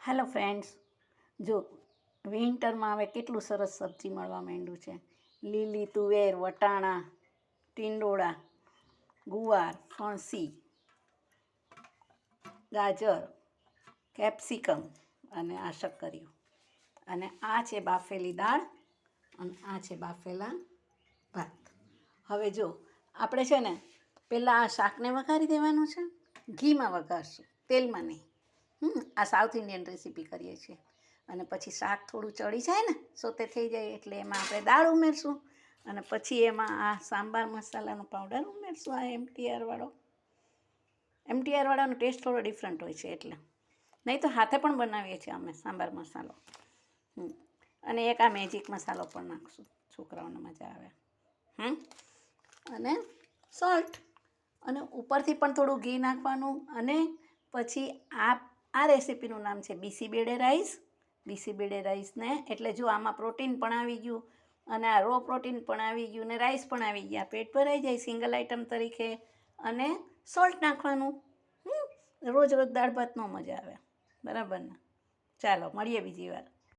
Hello friends, જો વિન્ટરમાં હવે કેટલું સરસ સબ્જી મળવા માંડ્યું છે. લીલી તુવેર, વટાણા, ટીંડોળા, ગુવાર, ફણસી, ગાજર, કેપ્સિકમ અને આ શક્કરિયું. અને આ છે બાફેલી દાળ અને આ છે બાફેલા ભાત. હવે જો આપણે છે ને પહેલાં આ શાકને વઘારી દેવાનું છે. ઘીમાં વઘારશું, તેલમાં નહીં. આ સાઉથ ઇન્ડિયન રેસીપી કરીએ છીએ. અને પછી શાક થોડું ચડી જાય ને, સોતે થઈ જાય એટલે એમાં આપણે દાળ ઉમેરશું. અને પછી એમાં આ સાંબાર મસાલાનો પાવડર ઉમેરશું, આ એમટીઆરવાળાનો ટેસ્ટ થોડો ડિફરન્ટ હોય છે એટલે. નહીં તો હાથે પણ બનાવીએ છીએ અમે સાંબાર મસાલો. અને એક આ મેજિક મસાલો પણ નાખશું, છોકરાઓને મજા આવે. અને સોલ્ટ. અને ઉપરથી પણ થોડું ઘી નાખવાનું. અને પછી આ રેસીપીનું નામ છે બીસીબેડે રાઈસ. બીસીબેડે રાઈસને એટલે જો આમાં પ્રોટીન પણ આવી ગયું અને આ રો પ્રોટીન પણ આવી ગયું ને રાઈસ પણ આવી ગયા, પેટ ભરાઈ જાય સિંગલ આઈટમ તરીકે. અને સોલ્ટ નાખવાનું. રોજ રોજ દાળ ભાત ન મજા આવે, બરાબર ને? ચાલો મળીએ બીજી વાર.